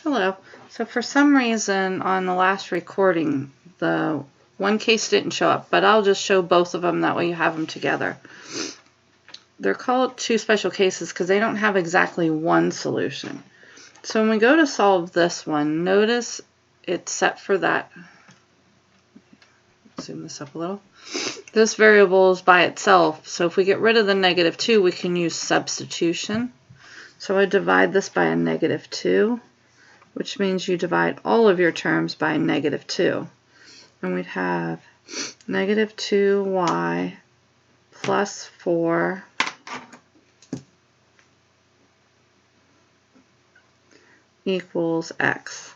Hello. So for some reason on the last recording, the one case didn't show up, but I'll just show both of them. That way you have them together. They're called two special cases because they don't have exactly one solution. So when we go to solve this one, notice it's set for that. Zoom this up a little. This variable is by itself. So if we get rid of the -2, we can use substitution. So I divide this by a -2. Which means you divide all of your terms by -2. And we'd have -2y plus 4 equals x.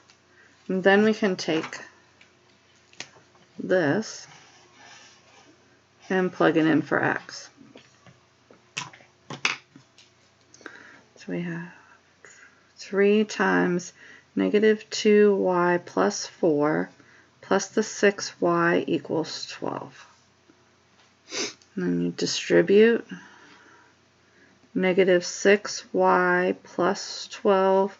And then we can take this and plug it in for x. So we have 3 times -2y plus 4 plus the 6y equals 12. And then you distribute -6y plus 12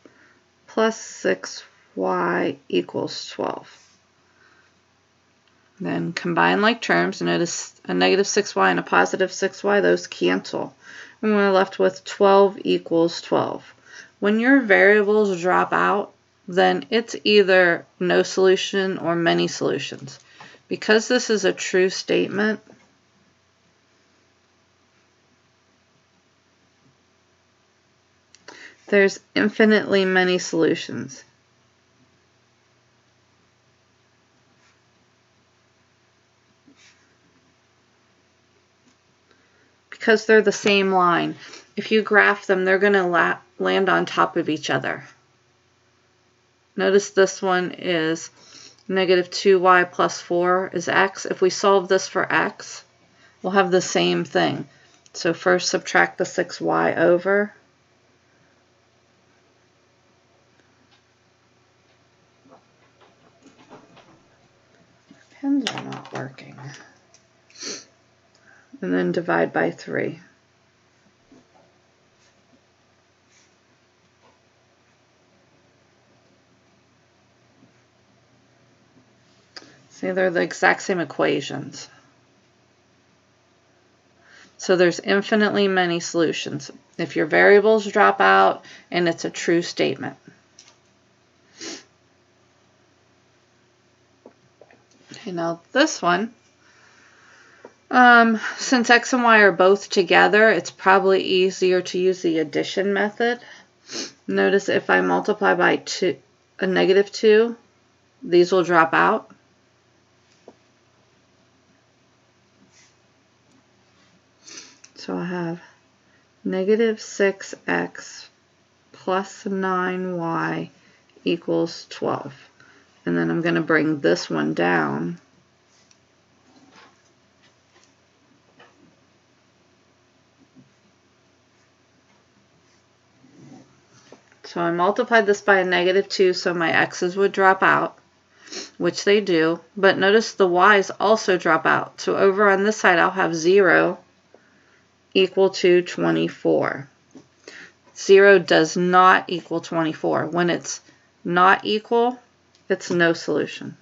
plus 6y equals 12. Then combine like terms. Notice a -6y and a +6y, those cancel. And we're left with 12 equals 12. When your variables drop out, then it's either no solution or many solutions. Because this is a true statement, there's infinitely many solutions. Because they're the same line. If you graph them, they're going to land on top of each other. Notice this one is -2y plus 4 is x. If we solve this for x, we'll have the same thing. So first subtract the 6y over. Pens are not working. And then divide by 3. See, they're the exact same equations. So there's infinitely many solutions if your variables drop out and it's a true statement. Okay, now this one, since x and y are both together, it's probably easier to use the addition method. Notice if I multiply by a -2, these will drop out. So I have -6x plus 9y equals 12. And then I'm going to bring this one down. So I multiplied this by a -2 so my x's would drop out, which they do. But notice the y's also drop out. So over on this side I'll have 0 equal to 24. 0 does not equal 24. When it's not equal, it's no solution.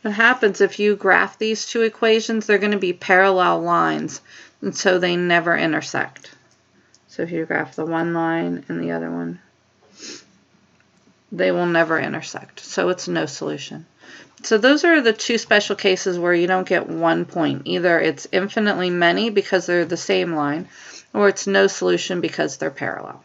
What happens if you graph these two equations, they're going to be parallel lines, and so they never intersect. So if you graph the one line and the other one, they will never intersect. So it's no solution. So those are the two special cases where you don't get 1 point. Either it's infinitely many because they're the same line, or it's no solution because they're parallel.